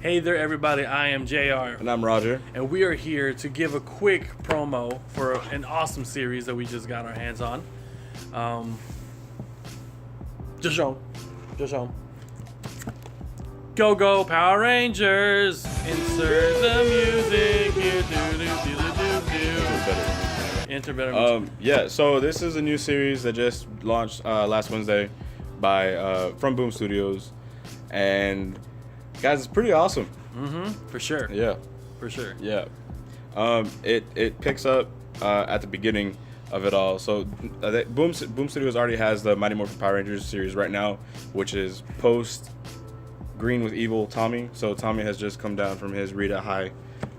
Hey there, everybody. I am JR. And I'm Roger. And we are here to give a quick promo for an awesome series that we just got our hands on. Just show 'em. Go Power Rangers! Insert the music here. Enter better music. Yeah, so this is a new series that just launched last Wednesday by from Boom Studios. And guys, it's pretty awesome. For sure. Yeah. For sure. Yeah. It picks up at the beginning of it all. So Boom Studios already has the Mighty Morphin Power Rangers series right now, which is post Green with Evil Tommy. So Tommy has just come down from his Rita high,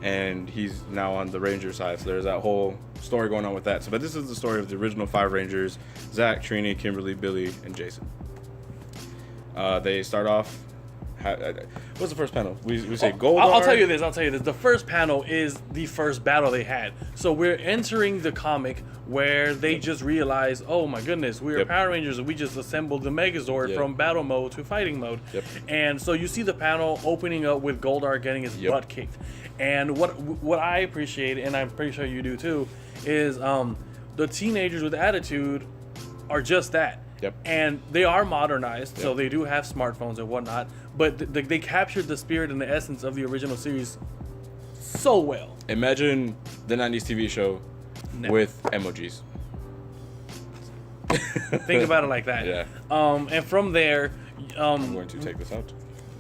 and he's now on the Ranger side. So there's that whole story going on with that. So, but this is the story of the original 5 Rangers: Zach, Trini, Kimberly, Billy, and Jason. They start off. What's the first panel? We say Goldar. I'll tell you this. The first panel is the first battle they had. So we're entering the comic where they just realize, oh my goodness, we are Power Rangers and we just assembled the Megazord from battle mode to fighting mode. And so you see the panel opening up with Goldar getting his butt kicked. And what I appreciate, and I'm pretty sure you do too, is the teenagers with attitude are just that. And they are modernized, so they do have smartphones and whatnot, but they captured the spirit and the essence of the original series so well. Imagine the 90s TV show with emojis. Think about it like that. And from there... I'm going to take this out.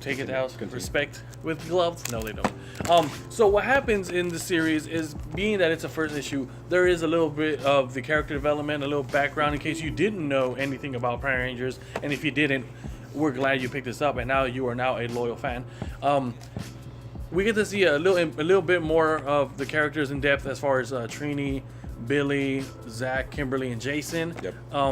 Take it out. Respect with gloves. No, they don't. So what happens in the series is, being that it's a first issue, there is a little bit of the character development, a little background in case you didn't know anything about Power Rangers, and if you didn't, we're glad you picked this up, and now you are now a loyal fan. We get to see a little bit more of the characters in depth as far as Trini, Billy, Zach, Kimberly, and Jason.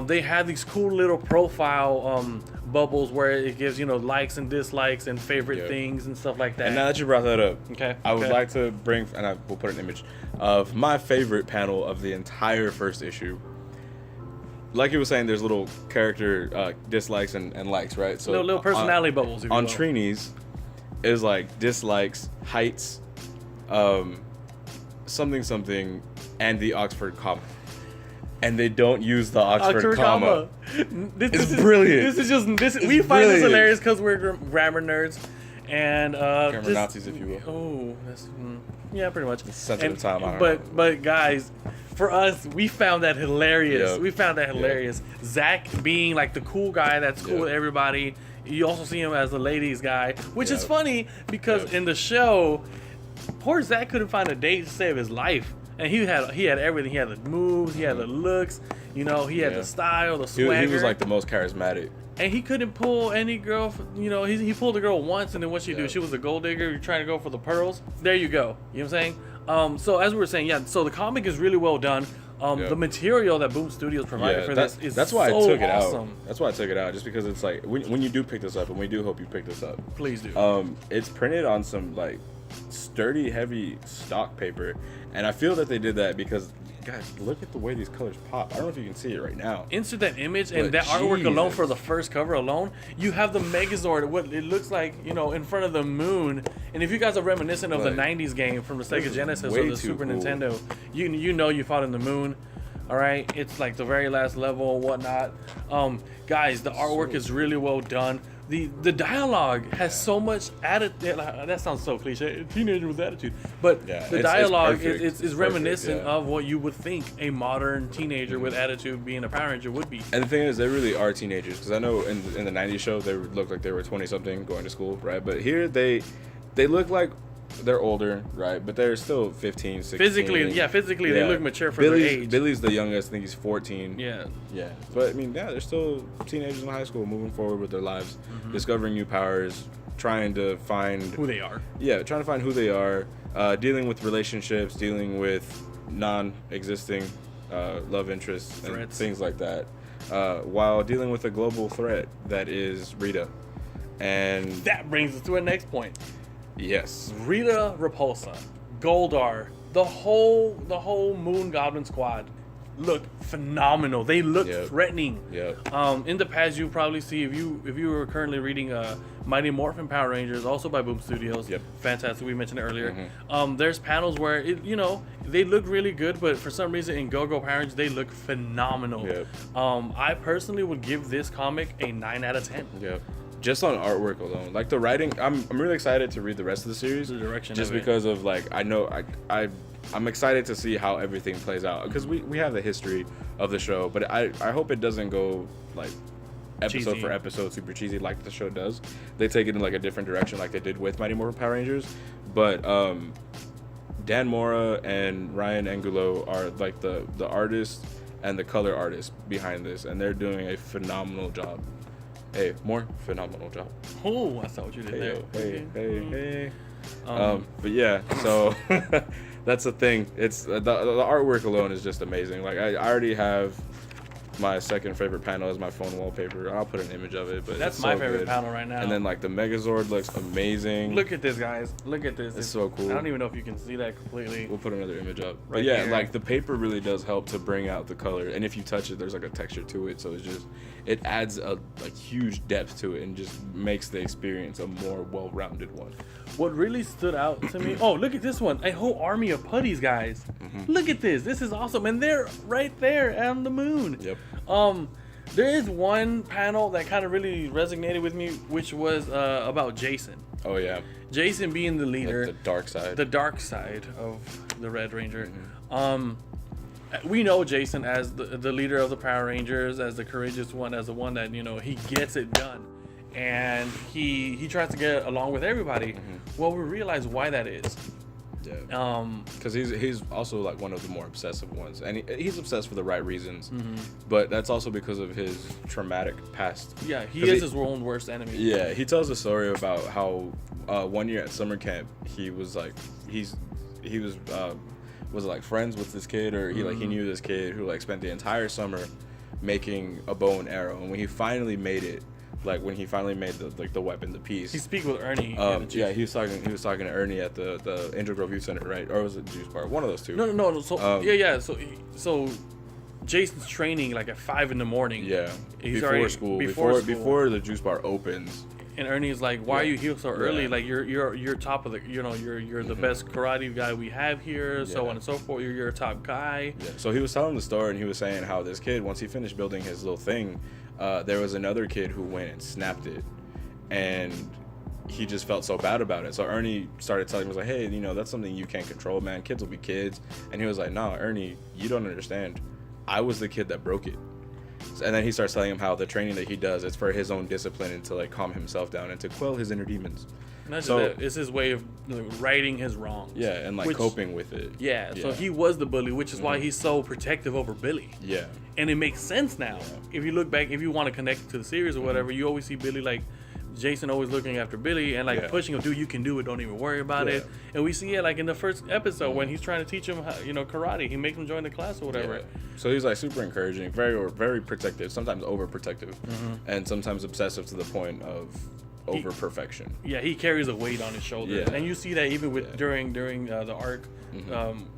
They have these cool little profile bubbles where it gives, likes and dislikes and favorite things and stuff like that. And now that you brought that up, I would Okay. like to bring, and I will put an image of my favorite panel of the entire first issue. Like you were saying, there's little character dislikes and likes, right? So little personality bubbles. If on you will. Trini's is like dislikes, heights, something, and the Oxford comma. And they don't use the Oxford comma. It's brilliant. We find this hilarious because we're grammar nerds and grammar Nazis, if you will. Oh, that's pretty much. It's sensitive time. I don't know. But guys, for us, we found that hilarious. We found that hilarious. Zach being like the cool guy that's cool with everybody. You also see him as the ladies guy, which is funny because in the show, poor Zach couldn't find a date to save his life. And he had everything. He had the moves, he had the looks, he had the style, the swagger. He was like the most charismatic. And he couldn't pull any girl. He pulled a girl once, and then what she do? She was a gold digger. You're trying to go for the pearls. There you go. You know what I'm saying? So as we were saying, so the comic is really well done. The material that Boom Studios provided for this is that's why so I took it awesome. out. That's why I took it out, just because it's like when you do pick this up, and we do hope you pick this up. Please do. It's printed on some like sturdy, heavy stock paper, and I feel that they did that because, guys, look at the way these colors pop. I don't know if you can see it right now. Insert that image and that artwork alone for the first cover alone. You have the Megazord, what it looks like, in front of the moon. And if you guys are reminiscent of the '90s game from the Sega Genesis or the Super Nintendo, you fought in the moon. All right, it's like the very last level, whatnot. Guys, the artwork is really well done. The dialogue has so much attitude. That sounds so cliche. Teenager with attitude, but the dialogue is reminiscent of what you would think a modern teenager with attitude being a Power Ranger would be. And the thing is, they really are teenagers, because I know in the '90s show they looked like they were 20-something going to school, right? But here they look like they're older, right? But they're still 15, 16. Physically, they look mature for their age. Billy's the youngest. I think he's 14. Yeah. But I mean, they're still teenagers in high school, moving forward with their lives, discovering new powers, trying to find who they are. Yeah, trying to find who they are, dealing with relationships, dealing with non-existing love interests and things like that, while dealing with a global threat that is Rita. And that brings us to our next point. Yes. Rita Repulsa, Goldar, the whole Moon Goblin squad look phenomenal. They look threatening. Yeah. In the past, you probably see if you were currently reading Mighty Morphin Power Rangers, also by Boom Studios. Yep. Fantastic. We mentioned it earlier. There's panels where they look really good, but for some reason in Go-Go Power Rangers they look phenomenal. Yep. I personally would give this comic a 9 out of 10. Yeah. Just on artwork alone, like the writing, I'm really excited to read the rest of the series. The direction, just because of like I'm excited to see how everything plays out because we have the history of the show, but I hope it doesn't go like episode cheesy. For episode super cheesy like the show does. They take it in like a different direction like they did with Mighty Morphin Power Rangers, but Dan Mora and Ryan Angulo are like the artists and the color artists behind this, and they're doing a phenomenal job. Hey, more phenomenal job. Oh, I saw what you did there. Hey. But yeah, so that's the thing. It's the artwork alone is just amazing. Like I already have my second favorite panel as my phone wallpaper. I'll put an image of it, but that's it's my so favorite good. panel right now. And then like the Megazord looks amazing. Look at this, guys. Look at this. It's so cool. I don't even know if you can see that completely. We'll put another image up. Right But yeah, here. like the paper really does help to bring out the color. And if you touch it, there's like a texture to it. So it adds a huge depth to it and just makes the experience a more well-rounded one. What really stood out to me, oh, look at this one. A whole army of putties, guys. Look at this. This is awesome. And they're right there on the moon. Yep. There is one panel that kind of really resonated with me, which was about Jason. Oh, yeah. Jason being the leader. Like the dark side. The dark side of the Red Ranger. We know Jason as the leader of the Power Rangers, as the courageous one, as the one that, he gets it done. And he tries to get along with everybody. Well, we realize why that is. Yeah. Because he's also like one of the more obsessive ones, and he's obsessed for the right reasons. But that's also because of his traumatic past. Yeah, he is his own worst enemy. Yeah, he tells a story about how 1 year at summer camp he was like was it like friends with this kid, or he knew this kid who like spent the entire summer making a bow and arrow, and when he finally made it. Like when he finally made the weapon, the piece. He speak with Ernie. Yeah, he was talking to Ernie at the Angel Grove Youth Center, right? Or was it Juice Bar? One of those two. No. So yeah. So Jason's training like at 5 a.m. Yeah. He's before already, school. Before Before the Juice Bar opens. And Ernie's like, "Why are you here so early? Yeah. Like you're top of the, you're the best karate guy we have here, so on and so forth. You're a top guy." Yeah. So he was telling the story, and he was saying how this kid, once he finished building his little thing, there was another kid who went and snapped it, and he just felt so bad about it. So Ernie started telling him, was like, "Hey, that's something you can't control, man. Kids will be kids." And he was like, "No, Ernie, you don't understand. I was the kid that broke it." And then he starts telling him how the training that he does is for his own discipline and to like calm himself down and to quell his inner demons. Not just that, it's his way of righting his wrongs. Yeah, and like coping with it. Yeah, so he was the bully, which is why he's so protective over Billy. Yeah. And it makes sense now. Yeah. If you look back, if you want to connect it to the series or whatever, you always see Billy like Jason always looking after Billy and like pushing him, dude, you can do it, don't even worry about it. And we see it like in the first episode when he's trying to teach him how, karate. He makes him join the class or whatever. Yeah. So he's like super encouraging, very very protective, sometimes overprotective, and sometimes obsessive to the point of over perfection. Yeah, he carries a weight on his shoulders, and you see that even with during the arc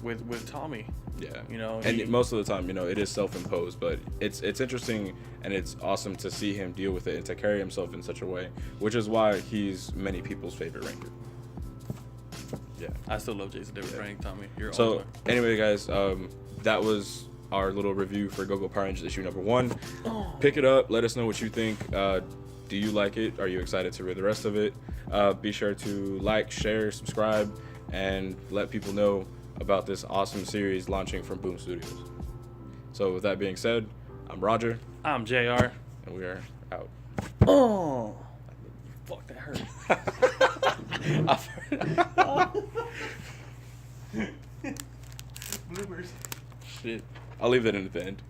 with Tommy. Yeah, and most of the time, it is self-imposed, but it's interesting and it's awesome to see him deal with it and to carry himself in such a way, which is why he's many people's favorite Ranger. Yeah, I still love Jason David Frank, Tommy. You're so anyway, guys, that was our little review for Go-Go Power Rangers issue number 1. Pick it up. Let us know what you think. Do you like it? Are you excited to read the rest of it? Be sure to like, share, subscribe, and let people know about this awesome series launching from Boom Studios. So with that being said, I'm Roger. I'm JR. And we are out. Oh, fuck, that hurt. Bloopers. Shit. I'll leave that in at the end.